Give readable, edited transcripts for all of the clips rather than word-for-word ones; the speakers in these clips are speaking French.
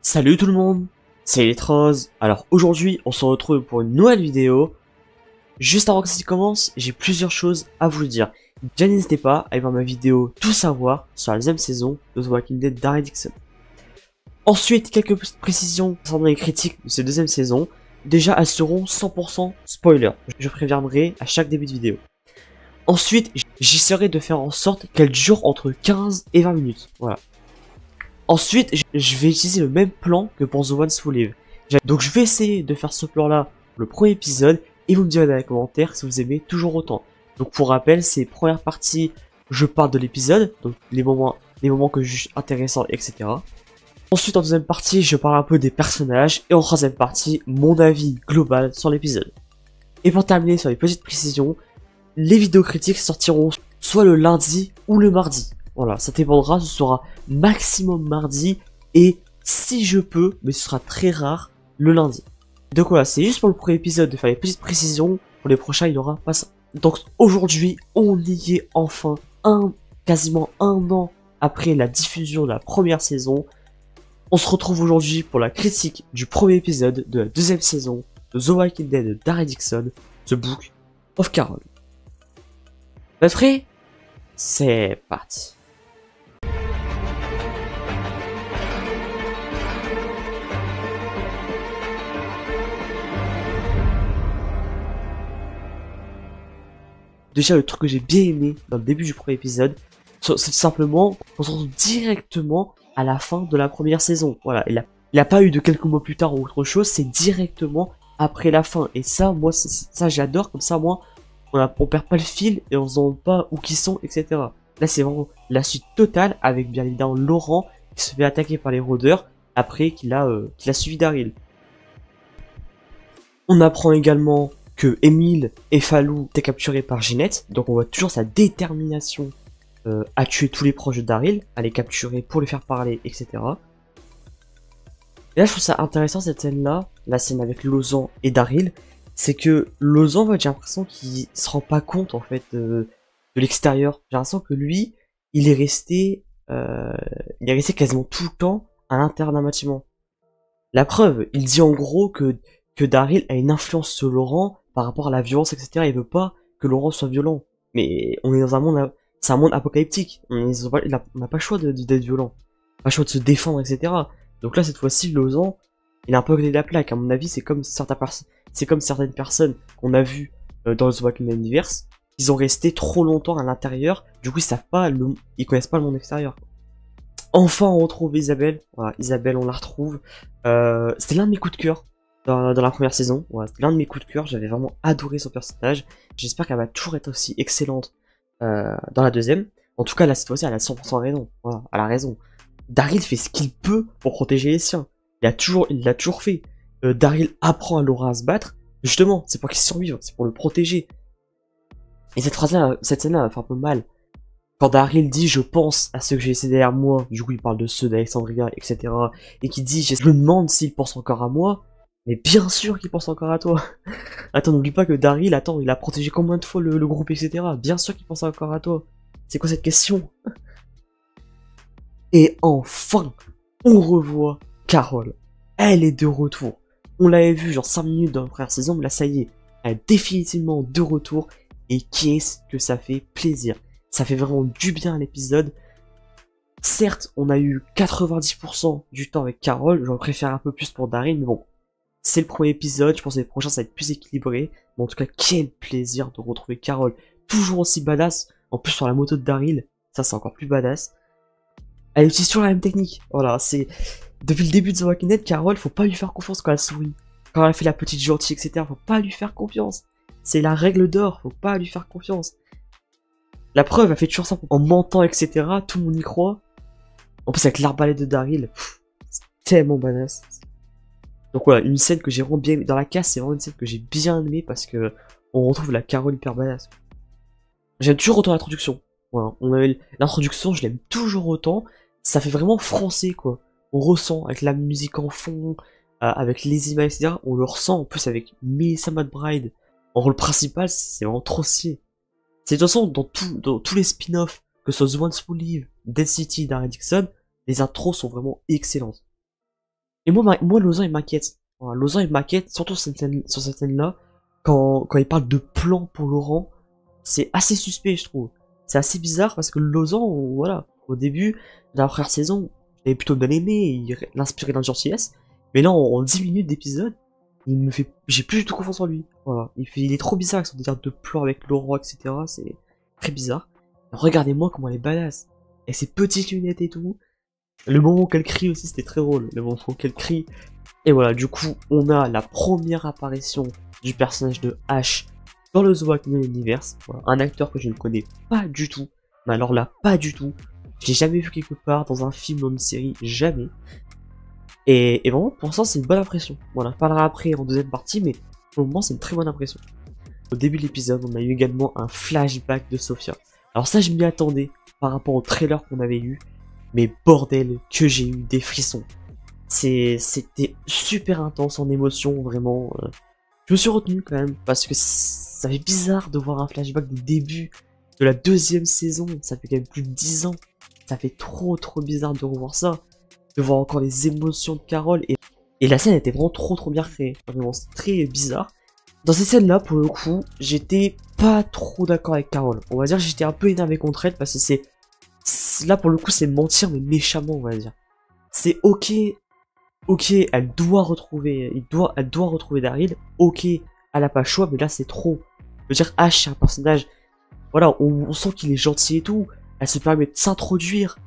Salut tout le monde, c'est Electroz. Alors aujourd'hui, on se retrouve pour une nouvelle vidéo. Juste avant que ça commence, j'ai plusieurs choses à vous dire. Déjà n'hésitez pas à aller voir ma vidéo Tout savoir sur la deuxième saison de The Walking Dead d'Harry Dixon. Ensuite, quelques petites précisions concernant les critiques de cette deuxième saison. Déjà, elles seront 100% spoiler. Je préviendrai à chaque début de vidéo. Ensuite, j'essaierai de faire en sorte qu'elle dure entre 15 et 20 minutes. Voilà. Ensuite, je vais utiliser le même plan que pour The Ones Who Live. Donc je vais essayer de faire ce plan-là pour le premier épisode, et vous me direz dans les commentaires si vous aimez toujours autant. Donc pour rappel, c'est première partie, je parle de l'épisode, donc les moments que je juge intéressants, etc. Ensuite, en deuxième partie, je parle un peu des personnages, et en troisième partie, mon avis global sur l'épisode. Et pour terminer sur les petites précisions, les vidéos critiques sortiront soit le lundi ou le mardi. Voilà, ça dépendra, ce sera maximum mardi, et si je peux, mais ce sera très rare, le lundi. Donc voilà, c'est juste pour le premier épisode de faire les petites précisions, pour les prochains il n'y aura pas ça. Donc aujourd'hui, on y est enfin, quasiment un an après la diffusion de la première saison. On se retrouve aujourd'hui pour la critique du premier épisode de la deuxième saison de The Walking Dead d'Harry Dixon, The Book of Carol. Vous êtes prêts? C'est parti. Déjà, le truc que j'ai bien aimé dans le début du premier épisode, c'est simplement qu'on se retrouve directement à la fin de la première saison. Voilà, il a pas eu de quelques mois plus tard ou autre chose, c'est directement après la fin. Et ça, moi, ça j'adore, comme ça, moi, on perd pas le fil et on se demande pas où qu'ils sont, etc. Là, c'est vraiment la suite totale avec bien évidemment Laurent qui se fait attaquer par les rôdeurs après qu'il a suivi Daryl. On apprend également que Emile et Fallou étaient capturés par Ginette, donc on voit toujours sa détermination à tuer tous les proches de Daryl, à les capturer pour les faire parler, etc. Et là je trouve ça intéressant cette scène-là, la scène avec Lausanne et Daryl, c'est que Lausanne, j'ai l'impression qu'il se rend pas compte en fait de l'extérieur. J'ai l'impression que lui, il est resté quasiment tout le temps à l'intérieur d'un bâtiment. La preuve, il dit en gros que Daryl a une influence sur Laurent par rapport à la violence, etc. Il veut pas que Laurent soit violent. Mais on est dans un monde, c'est un monde apocalyptique. On n'a pas le choix d'être violent. Pas le choix de se défendre, etc. Donc là, cette fois-ci, Lausanne, il a un peu côté de la plaque. À mon avis, c'est comme certaines personnes qu'on a vues dans le The Walking Dead Universe. Ils ont resté trop longtemps à l'intérieur. Du coup, ils connaissent pas le monde extérieur. Enfin, on retrouve Isabelle. Voilà, Isabelle, on la retrouve. C'était l'un de mes coups de cœur dans la première saison. Ouais, c'était l'un de mes coups de cœur. J'avais vraiment adoré son personnage. J'espère qu'elle va toujours être aussi excellente dans la deuxième. En tout cas, là, cette fois-ci, elle a 100% raison. Voilà, elle a raison. Daryl fait ce qu'il peut pour protéger les siens. Il l'a toujours fait. Daryl apprend à Laura à se battre. Justement, c'est pour qu'il survive, c'est pour le protéger. Et cette scène-là, elle fait un peu mal. Quand Daryl dit je pense à ceux que j'ai laissés derrière moi, du coup il parle de ceux d'Alexandria, etc. Et qui dit je me demande s'il pense encore à moi, mais bien sûr qu'il pense encore à toi. Attends, n'oublie pas que Daryl, attends, il a protégé combien de fois le groupe, etc. Bien sûr qu'il pense encore à toi. C'est quoi cette question? Et enfin, on revoit Carol. Elle est de retour. On l'avait vu genre 5 minutes dans la première saison, mais là ça y est, elle est définitivement de retour. Et qu'est-ce que ça fait plaisir. Ça fait vraiment du bien à l'épisode. Certes, on a eu 90% du temps avec Carol. J'en préfère un peu plus pour Daryl, mais bon. C'est le premier épisode. Je pense que les prochains, ça va être plus équilibré. Mais en tout cas, quel plaisir de retrouver Carol. Toujours aussi badass. En plus, sur la moto de Daryl. Ça, c'est encore plus badass. Elle utilise toujours la même technique. Voilà, c'est... Depuis le début de The Walking Dead, Carol, faut pas lui faire confiance quand elle sourit. Quand elle fait la petite gentille, etc. Faut pas lui faire confiance. C'est la règle d'or. Faut pas lui faire confiance. La preuve, elle fait toujours ça en mentant, etc. Tout le monde y croit. En plus, avec l'arbalète de Daryl, c'est tellement badass. Donc voilà, une scène que j'ai vraiment bien aimée. Dans la casse, c'est vraiment une scène que j'ai bien aimée parce que on retrouve la Carol hyper badass. J'aime toujours autant l'introduction. Voilà, l'introduction, je l'aime toujours autant. Ça fait vraiment français, quoi. On ressent avec la musique en fond, avec les images, etc. On le ressent en plus avec Melissa McBride en rôle principal. C'est vraiment trop stylé. C'est de toute façon, dans tous les spin-offs, que ce soit The Ones Who Live, Dead City, d'Harry Dixon, les intros sont vraiment excellentes. Et moi Lausanne, il m'inquiète. Voilà, Lausanne, il m'inquiète, surtout sur cette scène-là, quand il parle de plan pour Laurent, c'est assez suspect, je trouve. C'est assez bizarre parce que Lausanne, voilà, au début de la première saison, j'avais plutôt bien aimé, il inspirait de la gentillesse, mais là, en 10 minutes d'épisode, j'ai plus du tout confiance en lui. Voilà, il est trop bizarre avec son délire de plan avec Laurent, etc. C'est très bizarre. Regardez-moi comment elle est badass. Et ses petites lunettes et tout. Le moment où elle crie aussi, c'était très drôle. Le moment où elle crie. Et voilà, du coup, on a la première apparition du personnage de Ash dans le The Walking Dead Universe. Voilà, un acteur que je ne connais pas du tout. Mais alors là, pas du tout. Je l'ai jamais vu quelque part, dans un film, dans une série, jamais. Et vraiment, pour ça, c'est une bonne impression. Voilà, je parlerai après en deuxième partie, mais pour le moment, c'est une très bonne impression. Au début de l'épisode, on a eu également un flashback de Sophia. Alors ça, je m'y attendais par rapport au trailer qu'on avait eu. Mais bordel, que j'ai eu des frissons. C'était super intense en émotion, vraiment. Je me suis retenu quand même, parce que ça fait bizarre de voir un flashback du début de la deuxième saison. Ça fait quand même plus de 10 ans. Ça fait trop bizarre de revoir ça. De voir encore les émotions de Carole. Et la scène était vraiment trop bien créée. Vraiment, c'est très bizarre. Dans ces scènes-là, pour le coup, j'étais pas trop d'accord avec Carole. On va dire que j'étais un peu énervé contre elle, parce que là, pour le coup, c'est mentir, mais méchamment, on va dire. C'est ok, elle doit retrouver Daryl, ok, elle a pas le choix, mais là, c'est trop. Je veux dire, Ash, c'est un personnage, voilà, on sent qu'il est gentil et tout, elle se permet de s'introduire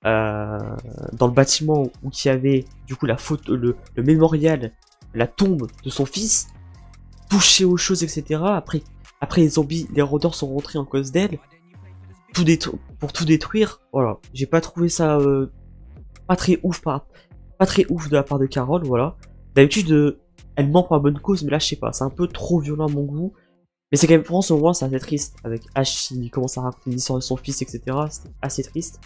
dans le bâtiment où il y avait, du coup, la photo, le mémorial, la tombe de son fils, toucher aux choses, etc. Après les zombies, les rôdeurs sont rentrés en cause d'elle, pour tout détruire. Voilà, j'ai pas trouvé ça pas très ouf de la part de Carole, voilà. D'habitude, elle ment pour la bonne cause, mais là je sais pas, c'est un peu trop violent à mon goût. Mais c'est quand même, franchement, moment, c'est assez triste. Avec Ash, il commence à raconter l'histoire de son fils, etc. C'était assez triste.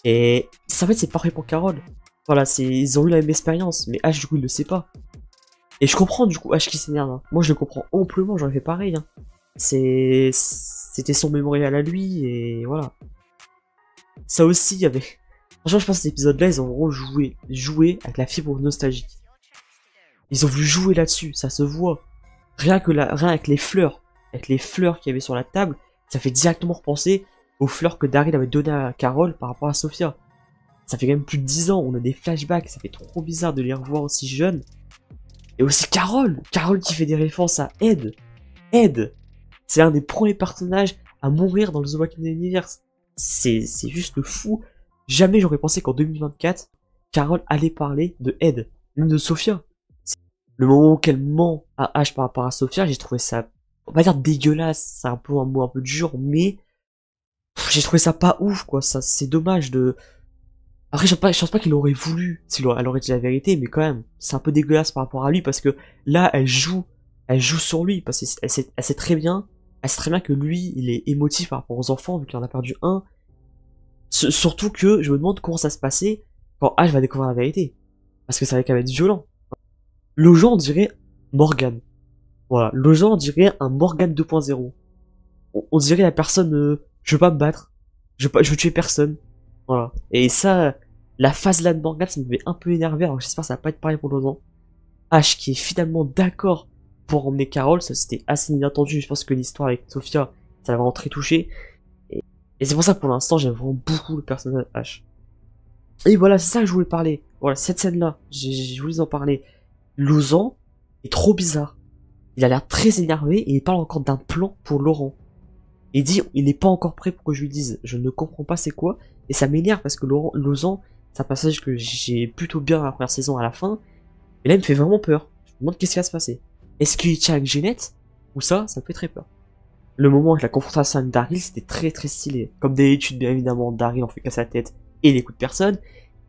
Et ça, en fait, c'est parfait pour Carole. Voilà, ils ont eu la même expérience, mais Ash, du coup, il le sait pas. Et je comprends, du coup, Ash qui s'énerve. Hein. Moi, je le comprends amplement, j'aurais fait pareil. Hein. C'était son mémorial à lui, et voilà. Ça aussi, il y avait... Franchement, je pense que cet épisode-là, ils ont vraiment joué avec la fibre nostalgique. Ils ont voulu jouer là-dessus, ça se voit. Rien avec les fleurs qu'il y avait sur la table, ça fait directement repenser aux fleurs que Daryl avait données à Carole par rapport à Sophia. Ça fait quand même plus de 10 ans, on a des flashbacks, ça fait trop bizarre de les revoir aussi jeunes. Et aussi Carole qui fait des références à Ed. Ed, c'est l'un des premiers personnages à mourir dans le The Walking Dead Universe. C'est juste fou. Jamais j'aurais pensé qu'en 2024, Carole allait parler de Ed, même de Sophia. Le moment où elle ment à Ash par rapport à Sophia, j'ai trouvé ça, on va dire dégueulasse, c'est un peu un mot un peu dur, mais j'ai trouvé ça pas ouf, quoi. Ça, c'est dommage de. Après, je pense pas qu'il aurait voulu, elle aurait dit la vérité, mais quand même, c'est un peu dégueulasse par rapport à lui, parce que là, elle joue sur lui, parce qu'elle sait très bien que lui, il est émotif par rapport aux enfants, vu qu'il en a perdu un. Surtout que je me demande comment ça se passait quand Ash va découvrir la vérité. Parce que ça va quand même être violent. Lojan dirait Morgan. Voilà, Lojan dirait un Morgan 2.0. On dirait la personne, je veux pas me battre, je veux tuer personne. Voilà. Et ça, la phase là de Morgan, ça m'avait un peu énervé, alors j'espère que ça va pas être pareil pour Lojan. Ash qui est finalement d'accord pour emmener Carole, ça c'était assez inattendu, je pense que l'histoire avec Sophia, ça l'a vraiment très touché. Et c'est pour ça que pour l'instant, j'aime vraiment beaucoup le personnage Ash. Et voilà, c'est ça que je voulais parler. Voilà, cette scène-là, je voulais en parler. Lausanne est trop bizarre. Il a l'air très énervé et il parle encore d'un plan pour Laurent. Il dit, il n'est pas encore prêt pour que je lui dise. Je ne comprends pas c'est quoi. Et ça m'énerve parce que Lausanne, c'est un passage que j'ai plutôt bien dans la première saison à la fin. Et là, il me fait vraiment peur. Je me demande qu'est-ce qui va se passer. Est-ce qu'il tient avec Jeannette? Ou ça me fait très peur. Le moment avec la confrontation avec Daryl, c'était très stylé. Comme d'habitude, bien évidemment, Daryl en fait qu'à sa tête et il écoute personne.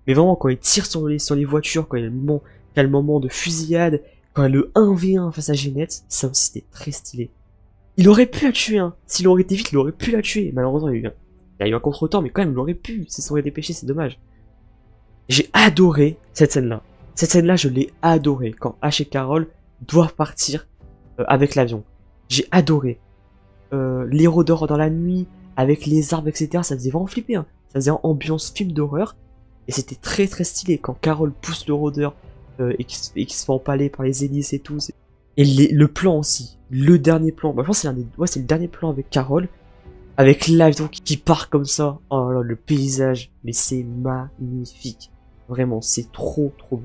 Mais vraiment, quand il tire sur les voitures, quand il y a le moment de fusillade, quand il y a le 1v1 face à Jeannette, ça aussi c'était très stylé. Il aurait pu la tuer, hein. S'il aurait été vite, il aurait pu la tuer. Malheureusement, il y a eu un contre-temps, mais quand même, il aurait pu. Si ça aurait dépêché, c'est dommage. J'ai adoré cette scène-là. Cette scène-là, je l'ai adorée. Quand Ash et Carole doivent partir avec l'avion. J'ai adoré. Les rôdeurs dans la nuit, avec les arbres, etc. Ça faisait vraiment flipper, hein. Ça faisait ambiance film d'horreur. Et c'était très stylé. Quand Carole pousse le rôdeur et qui se fait empaler par les hélices et tout. Et le plan aussi, le dernier plan, bah, je pense que c'est le dernier plan avec Carole, avec Live donc qui part comme ça. Oh là là, le paysage, mais c'est magnifique. Vraiment, c'est trop beau.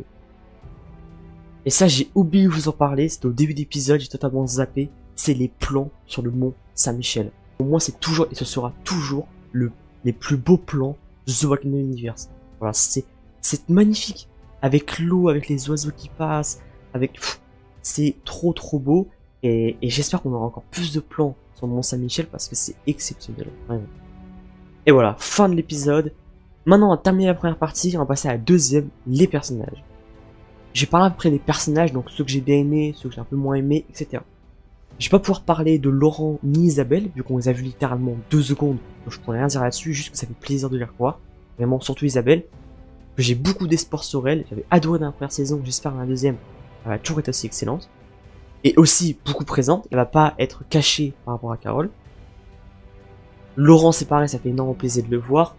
Et ça, j'ai oublié de vous en parler, c'était au début d'épisode, j'ai totalement zappé. C'est les plans sur le mont Saint-Michel. Pour moi, c'est toujours, et ce sera toujours, les plus beaux plans de The Walking Dead Universe. Voilà, c'est magnifique. Avec l'eau, avec les oiseaux qui passent, avec... C'est trop beau. Et j'espère qu'on aura encore plus de plans sur le mont Saint-Michel parce que c'est exceptionnel, vraiment. Et voilà, fin de l'épisode. Maintenant, on a terminé la première partie, on va passer à la deuxième, les personnages. J'ai parlé après des personnages, donc ceux que j'ai bien aimés, ceux que j'ai un peu moins aimés, etc. Je vais pas pouvoir parler de Laurent ni Isabelle, vu qu'on les a vus littéralement 2 secondes, donc je pourrais rien dire là-dessus, juste que ça fait plaisir de les revoir. Vraiment, surtout Isabelle, que j'ai beaucoup d'espoir sur elle, j'avais adoré dans la première saison, j'espère dans la deuxième, elle va toujours être aussi excellente. Et aussi beaucoup présente, elle va pas être cachée par rapport à Carole. Laurent, c'est pareil, ça fait énormément plaisir de le voir.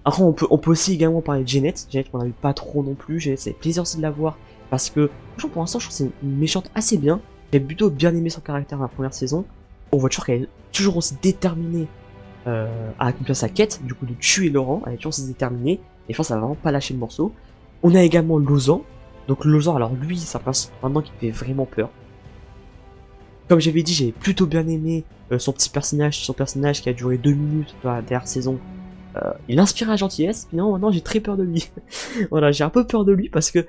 Après, on peut aussi également parler de Jeannette. Jeannette, qu'on a vu pas trop non plus. Jeannette, c'est plaisir aussi de la voir. Parce que, franchement, pour l'instant, je trouve que c'est une méchante assez bien. J'ai plutôt bien aimé son caractère dans la première saison. On voit toujours qu'elle est toujours aussi déterminée à accomplir sa quête, du coup, de tuer Laurent. Elle est toujours aussi déterminée. Et je pense qu'elle va vraiment pas lâcher le morceau. On a également Lausanne. Donc, Lausanne, alors lui, c'est un personnage maintenant qui fait vraiment peur. Comme j'avais dit, j'ai plutôt bien aimé son personnage qui a duré 2 minutes dans la dernière saison. Il inspire la gentillesse, mais non, maintenant j'ai très peur de lui. Voilà, j'ai un peu peur de lui parce que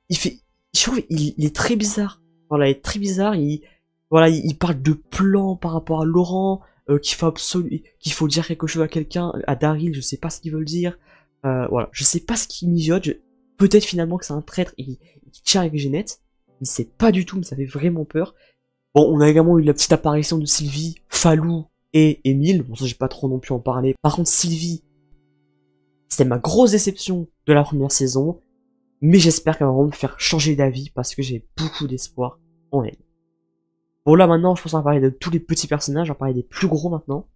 je trouve il est très bizarre. Voilà, il est très bizarre. Il parle de plans par rapport à Laurent, qu'il faut dire quelque chose à quelqu'un, à Daryl, je sais pas ce qu'il veut dire. Voilà, je sais pas ce qu'il mijote. Peut-être finalement que c'est un traître et qu'il tient avec Jeannette, mais c'est pas du tout, mais ça fait vraiment peur. Bon, on a également eu la petite apparition de Sylvie, Falou et Emile. Bon, ça, j'ai pas trop non plus en parler. Par contre, Sylvie, c'était ma grosse déception de la première saison. Mais j'espère qu'elle va vraiment me faire changer d'avis parce que j'ai beaucoup d'espoir en elle. Bon, là, maintenant, je pense qu'on va parler de tous les petits personnages. On va parler des plus gros maintenant.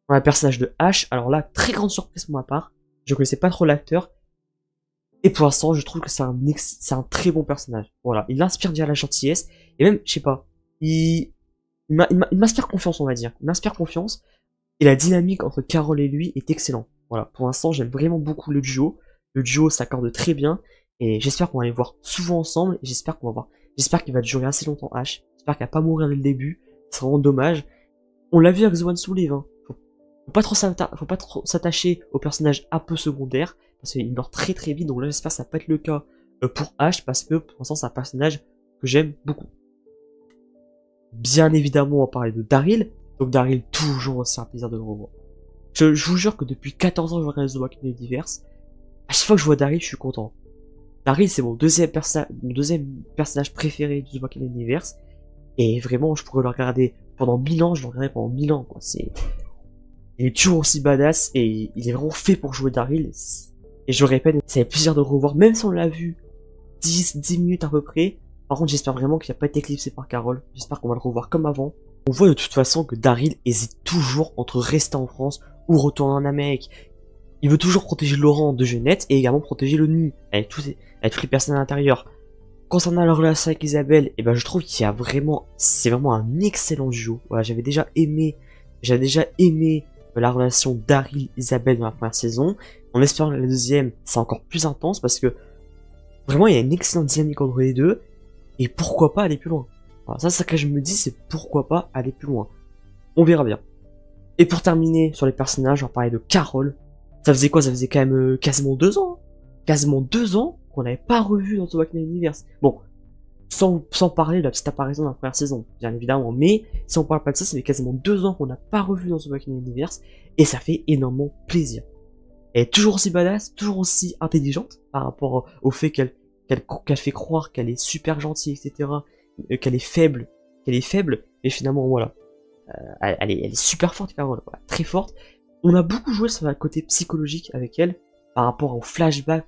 On a le personnage de Ash. Alors là, très grande surprise pour ma part. Je connaissais pas trop l'acteur. Et pour l'instant, je trouve que c'est un très bon personnage. Voilà. Il inspire déjà la gentillesse. Et même, je sais pas. Il m'inspire confiance, on va dire. Il m'inspire confiance. Et la dynamique entre Carole et lui est excellente. Voilà, pour l'instant, j'aime vraiment beaucoup le duo. Le duo s'accorde très bien. Et j'espère qu'on va les voir souvent ensemble. Et j'espère qu'il va durer assez longtemps Ash. J'espère qu'il va pas mourir dès le début. C'est vraiment dommage. On l'a vu avec The One Soul Live, hein. Faut pas trop s'attacher aux personnages un peu secondaires. Parce qu'il meurt très vite. Donc là, j'espère que ça va pas être le cas pour Ash. Parce que pour l'instant, c'est un personnage que j'aime beaucoup. Bien évidemment, on va parler de Daryl. Donc Daryl, toujours aussi un plaisir de le revoir. Je vous jure que depuis 14 ans que je regarde The Walking Dead Universe, à chaque fois que je vois Daryl, je suis content. Daryl, c'est mon deuxième personnage préféré de The Walking Dead Universe. Et vraiment, je pourrais le regarder pendant 1000 ans, je le regarderai pendant 1000 ans, quoi. Il est toujours aussi badass et il est vraiment fait pour jouer Daryl. Et je le répète, ça fait plaisir de le revoir, même si on l'a vu 10 minutes à peu près. Par contre, j'espère vraiment qu'il n'a pas été éclipsé par Carole. J'espère qu'on va le revoir comme avant. On voit de toute façon que Daryl hésite toujours entre rester en France ou retourner en Amérique. Il veut toujours protéger Laurent de Jeannette et également protéger le nid avec toutes les personnes à l'intérieur. Concernant leur relation avec Isabelle, et ben je trouve c'est vraiment un excellent duo. Voilà, j'avais déjà aimé la relation Daryl-Isabelle dans la première saison. En espérant que la deuxième, c'est encore plus intense parce que vraiment il y a une excellente dynamique entre les deux. Et pourquoi pas aller plus loin? Voilà, ça, c'est ce que je me dis, c'est pourquoi pas aller plus loin. On verra bien. Et pour terminer sur les personnages, on va parler de Carole. Ça faisait quoi? Ça faisait quand même quasiment 2 ans. Hein, quasiment 2 ans qu'on n'avait pas revu dans The Walking Dead Universe. Bon, sans parler de la petite apparition de la première saison, bien évidemment. Mais si on parle pas de ça, ça fait quasiment 2 ans qu'on n'a pas revu dans The Walking Dead Universe. Et ça fait énormément plaisir. Elle est toujours aussi badass, toujours aussi intelligente par rapport au fait qu'elle fait croire qu'elle est super gentille, etc. Qu'elle est faible, mais finalement, voilà. Elle est super forte, Carole, voilà, très forte. On a beaucoup joué sur le côté psychologique avec elle, par rapport au flashback.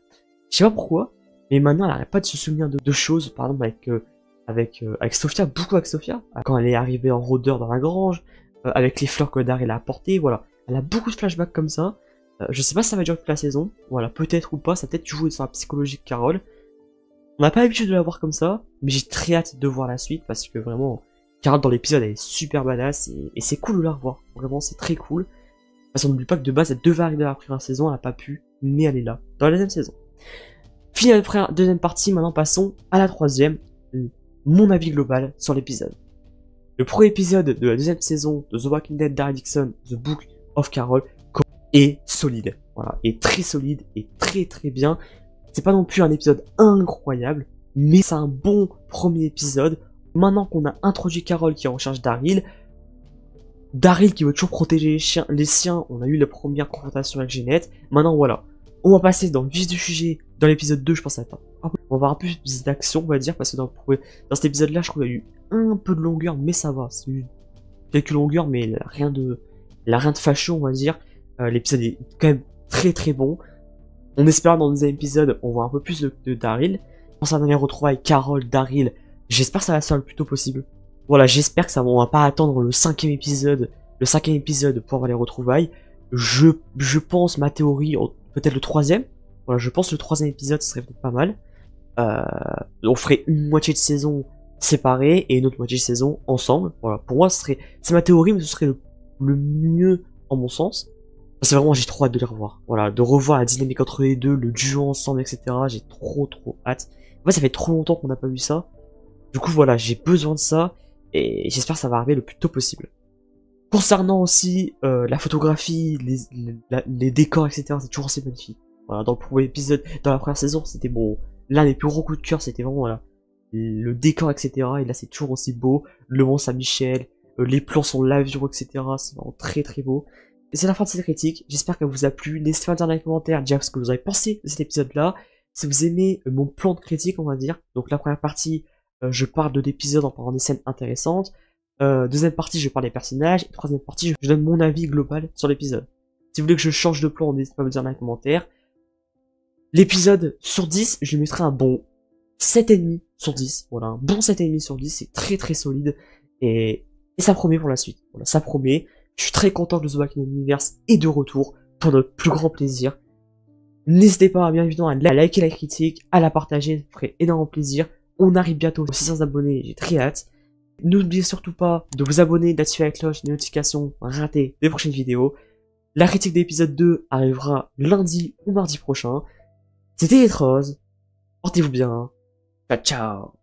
Je sais pas pourquoi, mais maintenant, elle n'arrête pas de se souvenir de choses, par exemple, avec Sophia, beaucoup avec Sophia, quand elle est arrivée en rôdeur dans la grange, avec les fleurs que Daryl a apportées, voilà. Elle a beaucoup de flashbacks comme ça. Je sais pas si ça va durer toute la saison, voilà, peut-être ou pas, ça peut-être jouer sur la psychologie de Carole. On n'a pas l'habitude de la voir comme ça, mais j'ai très hâte de voir la suite parce que vraiment, Carole dans l'épisode elle est super badass et c'est cool de la revoir. Vraiment, c'est très cool. Parce qu'on n'oublie pas que de base, elle devait arriver dans la première saison, elle a pas pu, mais elle est là, dans la deuxième saison. Fini la deuxième partie, maintenant passons à la troisième, mon avis global sur l'épisode. Le premier épisode de la deuxième saison de The Walking Dead Daryl Dixon, The Book of Carol, est solide. Voilà, est très solide et très très bien. C'est pas non plus un épisode incroyable, mais c'est un bon premier épisode. Maintenant qu'on a introduit Carol qui recherche Daryl, Daryl qui veut toujours protéger les siens, on a eu la première confrontation avec Jeanette. Maintenant voilà, on va passer dans le vif du sujet. Dans l'épisode 2, je pense on va avoir un peu plus d'action, on va dire, parce que dans cet épisode-là, je trouve qu'il y a eu un peu de longueur, mais ça va. C'est eu quelques longueurs, mais il a rien de fâcheux, on va dire. L'épisode est quand même très très bon. On espère dans le deuxième épisode, on voit un peu plus de Daryl. Concernant les retrouvailles Carol, Daryl, j'espère que ça va se faire le plus tôt possible. Voilà, j'espère que ça on va pas attendre le cinquième épisode pour avoir les retrouvailles. Je pense, ma théorie, peut-être le troisième. Voilà, je pense que le troisième épisode ce serait peut-être pas mal. On ferait une moitié de saison séparée et une autre moitié de saison ensemble. Voilà, pour moi c'est ma théorie, mais ce serait le mieux en mon sens. C'est vraiment, j'ai trop hâte de les revoir. Voilà, de revoir la dynamique entre les deux, le duo ensemble, etc. J'ai trop hâte. En fait, ça fait trop longtemps qu'on n'a pas vu ça. Du coup, voilà, j'ai besoin de ça et j'espère que ça va arriver le plus tôt possible. Concernant aussi la photographie, les décors, etc. C'est toujours assez magnifique. Voilà, dans le premier épisode, dans la première saison, c'était bon. L'un des plus gros coups de cœur, c'était vraiment voilà, le décor, etc. Et là, c'est toujours aussi beau. Le Mont Saint-Michel, les plans sur l'avion, etc. C'est vraiment très beau. Et c'est la fin de cette critique. J'espère qu'elle vous a plu. N'hésitez pas à dire dans les commentaires déjà ce que vous avez pensé de cet épisode-là. Si vous aimez mon plan de critique, on va dire. Donc la première partie, je parle de l'épisode en parlant des scènes intéressantes. Deuxième partie, je parle des personnages. Et troisième partie, je donne mon avis global sur l'épisode. Si vous voulez que je change de plan, n'hésitez pas à me dire dans les commentaires. L'épisode sur 10, je lui mettrai un bon 7,5 sur 10. Voilà, un bon 7,5 sur 10. C'est très solide. Et ça promet pour la suite. Voilà, ça promet. Je suis très content que le The Walking Dead Universe est de retour pour notre plus grand plaisir. N'hésitez pas bien évidemment à liker la critique, à la partager, ça ferait énormément plaisir. On arrive bientôt aux 600 abonnés, j'ai très hâte. N'oubliez surtout pas de vous abonner, d'activer la cloche des notifications pour rater les prochaines vidéos. La critique de l'épisode 2 arrivera lundi ou mardi prochain. C'était Etrose, portez-vous bien, ciao ciao.